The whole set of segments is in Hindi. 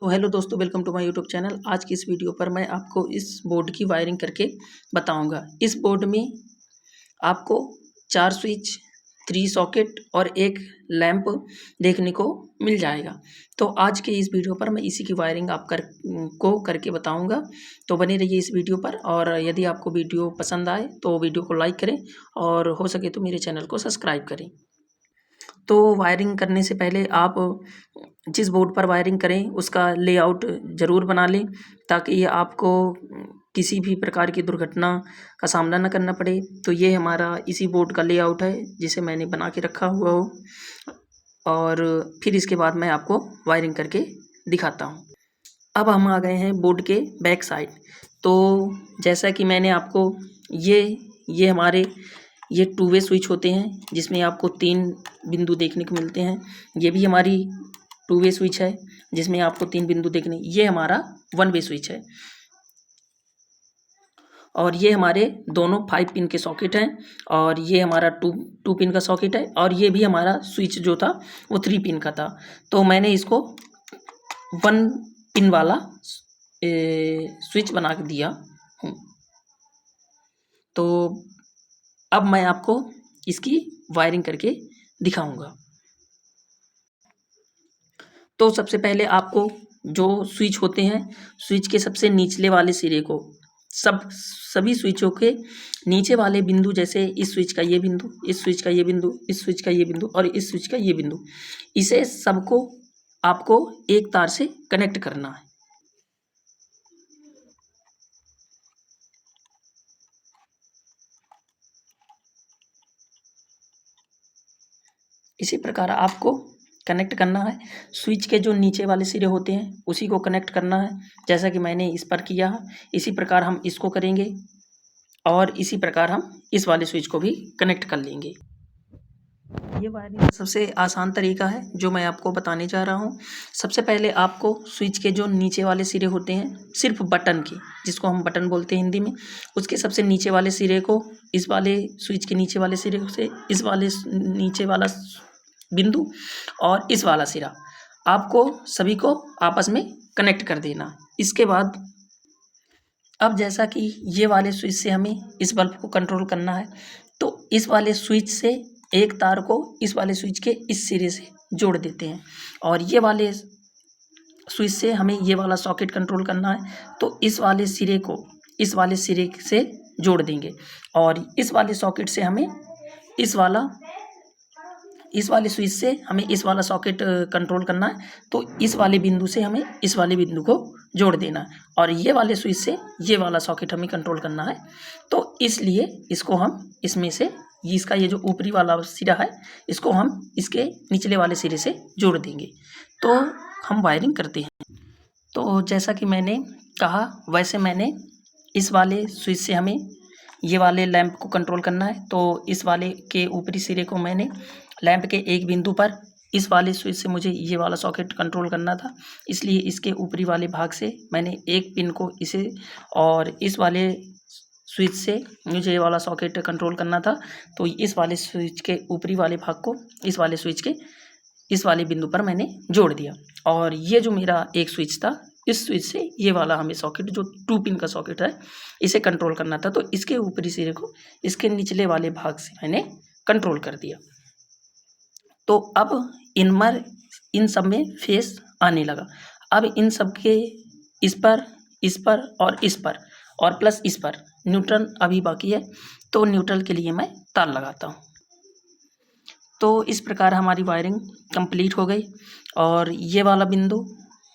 तो हेलो दोस्तों, welcome to my YouTube channel. आज की इस वीडियो पर मैं आपको इस बोर्ड की वायरिंग करके बताऊंगा। इस बोर्ड में आपको 4 स्विच, 3 सॉकेट और एक लैंप देखने को मिल जाएगा। तो आज के इस वीडियो पर मैं इसी की वायरिंग करके बताऊंगा। तो बने रहिए इस वीडियो पर, और यदि आपको वीडियो पसंद आए तो वीडियो को लाइक करें और हो सके तो मेरे चैनल को सब्सक्राइब करें। तो वायरिंग करने से पहले आप जिस बोर्ड पर वायरिंग करें उसका लेआउट ज़रूर बना लें, ताकि आपको किसी भी प्रकार की दुर्घटना का सामना न करना पड़े। तो ये हमारा इसी बोर्ड का लेआउट है जिसे मैंने बना के रखा हुआ हो, और फिर इसके बाद मैं आपको वायरिंग करके दिखाता हूँ। अब हम आ गए हैं बोर्ड के बैक साइड। तो जैसा कि मैंने आपको ये हमारे ये 2 वे स्विच होते हैं, जिसमें आपको 3 बिंदु देखने को मिलते हैं। ये भी हमारी 2 वे स्विच है जिसमें आपको 3 बिंदु ये हमारा 1 वे स्विच है। और ये हमारे दोनों 5 पिन के सॉकेट हैं, और ये हमारा 2 पिन का सॉकेट है, और ये भी हमारा स्विच जो था वो 3 पिन का था। तो मैंने इसको 1 पिन वाला स्विच बना के दिया हूँ। तो अब मैं आपको इसकी वायरिंग करके दिखाऊंगा। तो सबसे पहले आपको जो स्विच होते हैं, स्विच के सबसे निचले वाले सिरे को, सभी स्विचों के नीचे वाले बिंदु, जैसे इस स्विच का ये बिंदु, इस स्विच का ये बिंदु, इस स्विच का ये बिंदु और इस स्विच का ये बिंदु, इसे सबको आपको एक तार से कनेक्ट करना है। इसी प्रकार आपको कनेक्ट करना है। स्विच के जो नीचे वाले सिरे होते हैं उसी को कनेक्ट करना है, जैसा कि मैंने इस पर किया है। इसी प्रकार हम इसको करेंगे, और इसी प्रकार हम इस वाले स्विच को भी कनेक्ट कर लेंगे। ये वायरिंग का सबसे आसान तरीका है जो मैं आपको बताने जा रहा हूँ। सबसे पहले आपको स्विच के जो नीचे वाले सिरे होते हैं, सिर्फ बटन के, जिसको हम बटन बोलते हैं हिंदी में, उसके सबसे नीचे वाले सिरे को इस वाले स्विच के नीचे वाले सिरे से इस वाले नीचे वाला बिंदु और इस वाला सिरा, आपको सभी को आपस में कनेक्ट कर देना। इसके बाद अब जैसा कि ये वाले स्विच से हमें इस बल्ब को कंट्रोल करना है, तो इस वाले स्विच से एक तार को इस वाले स्विच के इस सिरे से जोड़ देते हैं, और ये वाले स्विच से हमें ये वाला सॉकेट कंट्रोल करना है, तो इस वाले सिरे को इस वाले सिरे से जोड़ देंगे, और इस वाले सॉकेट से हमें इस वाले स्विच से हमें इस वाला सॉकेट कंट्रोल करना है, तो इस वाले बिंदु से हमें इस वाले बिंदु को जोड़ देना है, और ये वाले स्विच से ये वाला सॉकेट हमें कंट्रोल करना है। तो इसलिए इसको हम इसमें से इसका ये जो ऊपरी वाला सिरा है, इसको हम इसके निचले वाले सिरे से जोड़ देंगे। तो हम वायरिंग करते हैं। तो जैसा कि मैंने कहा, वैसे मैंने इस वाले स्विच से हमें ये वाले लैंप को कंट्रोल करना है, तो इस वाले के ऊपरी सिरे को मैंने लैंप के एक बिंदु पर, इस वाले स्विच से मुझे ये वाला सॉकेट कंट्रोल करना था, इसलिए इसके ऊपरी वाले भाग से मैंने एक पिन को इसे, और इस वाले स्विच से मुझे ये वाला सॉकेट कंट्रोल करना था, तो इस वाले स्विच के ऊपरी वाले भाग को इस वाले स्विच के इस वाले बिंदु पर मैंने जोड़ दिया। और ये जो मेरा एक स्विच था, इस स्विच से ये वाला हमें सॉकेट जो 2 पिन का सॉकेट है, इसे कंट्रोल करना था, तो इसके ऊपरी सिरे को इसके निचले वाले भाग से मैंने कंट्रोल कर दिया। तो अब इन सब में फेस आने लगा। अब इन सब के इस पर और प्लस इस पर न्यूट्रल अभी बाकी है, तो न्यूट्रल के लिए मैं तार लगाता हूँ। तो इस प्रकार हमारी वायरिंग कंप्लीट हो गई, और ये वाला बिंदु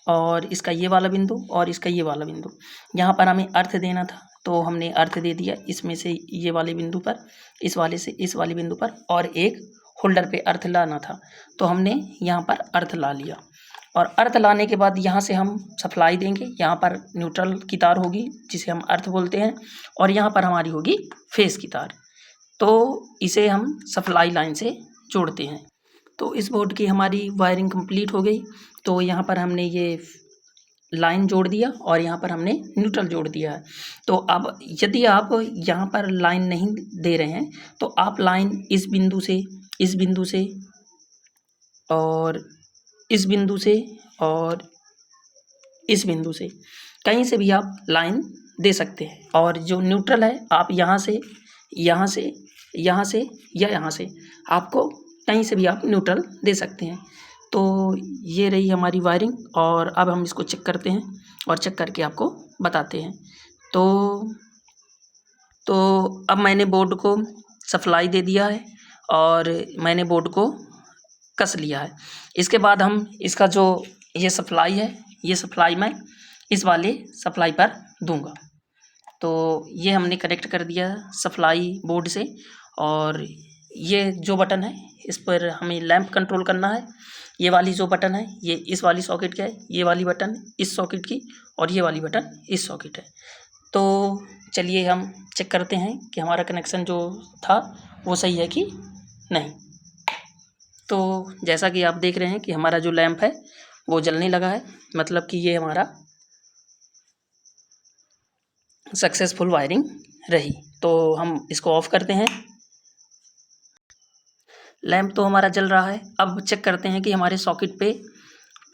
और इसका ये वाला बिंदु और इसका ये वाला बिंदु, यहाँ पर हमें अर्थ देना था, तो हमने अर्थ दे दिया। इसमें से ये वाले बिंदु पर, इस वाले से इस वाले बिंदु पर, और एक होल्डर पे अर्थ लाना था, तो हमने यहाँ पर अर्थ ला लिया। और अर्थ लाने के बाद यहाँ से हम सप्लाई देंगे। यहाँ पर न्यूट्रल की तार होगी जिसे हम अर्थ बोलते हैं, और यहाँ पर हमारी होगी फेस की तार। तो इसे हम सप्लाई लाइन से जोड़ते हैं। तो इस बोर्ड की हमारी वायरिंग कंप्लीट हो गई। तो यहाँ पर हमने ये लाइन जोड़ दिया, और यहाँ पर हमने न्यूट्रल जोड़ दिया है। तो अब यदि आप यहाँ पर लाइन नहीं दे रहे हैं, तो आप लाइन इस बिंदु से, इस बिंदु से, और इस बिंदु से, और इस बिंदु से, कहीं से भी आप लाइन दे सकते हैं। और जो न्यूट्रल है आप यहाँ से यहाँ से यहाँ से या यहाँ से आपको कहीं से भी आप न्यूट्रल दे सकते हैं। तो ये रही हमारी वायरिंग और अब हम इसको चेक करते हैं और चेक करके आपको बताते हैं। तो अब मैंने बोर्ड को सप्लाई दे दिया है और मैंने बोर्ड को कस लिया है। इसके बाद हम इसका जो ये सप्लाई है, ये सप्लाई मैं इस वाले सप्लाई पर दूंगा। तो ये हमने कनेक्ट कर दिया सप्लाई बोर्ड से और ये जो बटन है इस पर हमें लैंप कंट्रोल करना है। ये वाली जो बटन है ये इस वाली सॉकेट का है, ये वाली बटन इस सॉकेट की और ये वाली बटन इस सॉकेट है। तो चलिए हम चेक करते हैं कि हमारा कनेक्शन जो था वो सही है कि नहीं। तो जैसा कि आप देख रहे हैं कि हमारा जो लैंप है वो जलने लगा है, मतलब कि ये हमारा सक्सेसफुल वायरिंग रही। तो हम इसको ऑफ करते हैं। लैंप तो हमारा जल रहा है। अब चेक करते हैं कि हमारे सॉकेट पे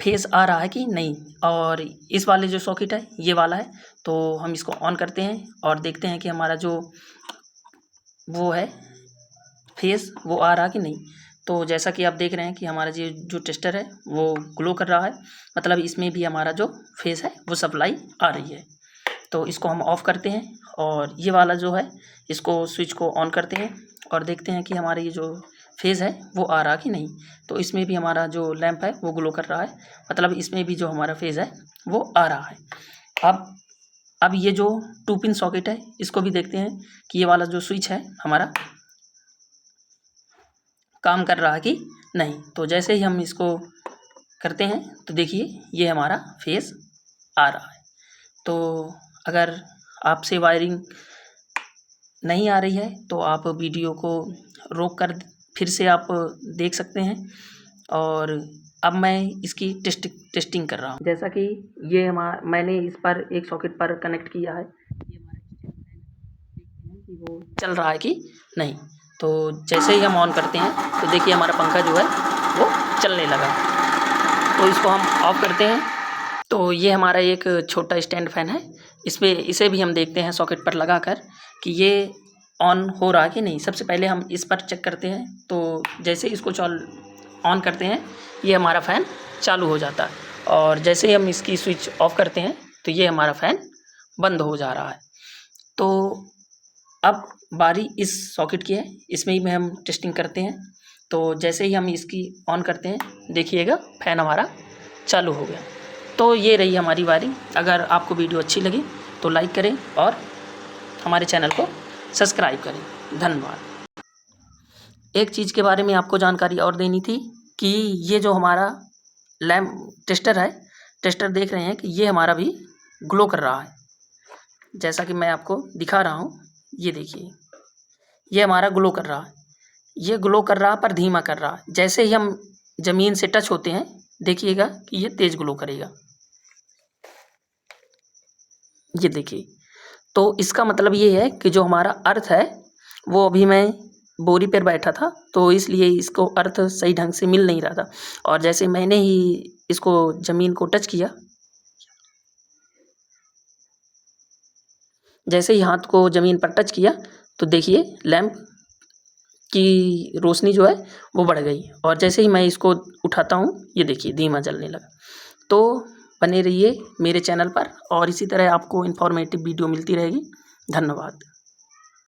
फेस आ रहा है कि नहीं। और इस वाले जो सॉकेट है ये वाला है, तो हम इसको ऑन करते हैं और देखते हैं कि हमारा जो वो है फेस वो आ रहा कि नहीं। तो जैसा कि आप देख रहे हैं कि हमारा जो टेस्टर है वो ग्लो कर रहा है, मतलब इसमें भी हमारा जो फेस है वो सप्लाई आ रही है। तो इसको हम ऑफ़ करते हैं और ये वाला जो है इसको स्विच को ऑन करते हैं और देखते हैं कि हमारा ये जो फेज़ है वो आ रहा कि नहीं। तो इसमें भी हमारा जो लैंप है वो ग्लो कर रहा है, मतलब इसमें भी जो हमारा फेज़ है वो आ रहा है। अब ये जो 2 पिन सॉकेट है इसको भी देखते हैं कि ये वाला जो स्विच है हमारा काम कर रहा है कि नहीं। तो जैसे ही हम इसको करते हैं तो देखिए ये हमारा फेज़ आ रहा है। तो अगर आपसे वायरिंग नहीं आ रही है तो आप वीडियो को रोक कर फिर से आप देख सकते हैं। और अब मैं इसकी टेस्टिंग कर रहा हूँ। जैसा कि ये मैंने इस पर एक सॉकेट पर कनेक्ट किया है, ये हमारा देखते हैं कि वो चल रहा है कि नहीं। तो जैसे ही हम ऑन करते हैं तो देखिए हमारा पंखा जो है वो चलने लगा। तो इसको हम ऑफ करते हैं। तो ये हमारा एक छोटा स्टैंड फैन है, इसे भी हम देखते हैं सॉकेट पर लगा कर कि ये ऑन हो रहा है कि नहीं। सबसे पहले हम इस पर चेक करते हैं। तो जैसे इसको ऑन करते हैं ये हमारा फ़ैन चालू हो जाता है और जैसे ही हम इसकी स्विच ऑफ करते हैं तो ये हमारा फ़ैन बंद हो जा रहा है। तो अब बारी इस सॉकेट की है, इसमें ही हम टेस्टिंग करते हैं। तो जैसे ही हम इसकी ऑन करते हैं देखिएगा फ़ैन हमारा चालू हो गया। तो ये रही हमारी वायरिंग। अगर आपको वीडियो अच्छी लगी तो लाइक करें और हमारे चैनल को सब्सक्राइब करें। धन्यवाद। एक चीज़ के बारे में आपको जानकारी और देनी थी कि ये जो हमारा लैंप टेस्टर है, टेस्टर देख रहे हैं कि ये हमारा भी ग्लो कर रहा है। जैसा कि मैं आपको दिखा रहा हूँ, ये देखिए ये हमारा ग्लो कर रहा है। ये ग्लो कर रहा पर धीमा कर रहा है। जैसे ही हम ज़मीन से टच होते हैं देखिएगा कि ये तेज़ ग्लो करेगा, ये देखिए। तो इसका मतलब ये है कि जो हमारा अर्थ है वो अभी मैं बोरी पर बैठा था तो इसलिए इसको अर्थ सही ढंग से मिल नहीं रहा था। और जैसे मैंने ही इसको ज़मीन को टच किया, जैसे ही हाथ को ज़मीन पर टच किया तो देखिए लैंप की रोशनी जो है वो बढ़ गई और जैसे ही मैं इसको उठाता हूँ ये देखिए धीमा जलने लगा। तो बने रहिए मेरे चैनल पर और इसी तरह आपको इन्फॉर्मेटिव वीडियो मिलती रहेगी। धन्यवाद।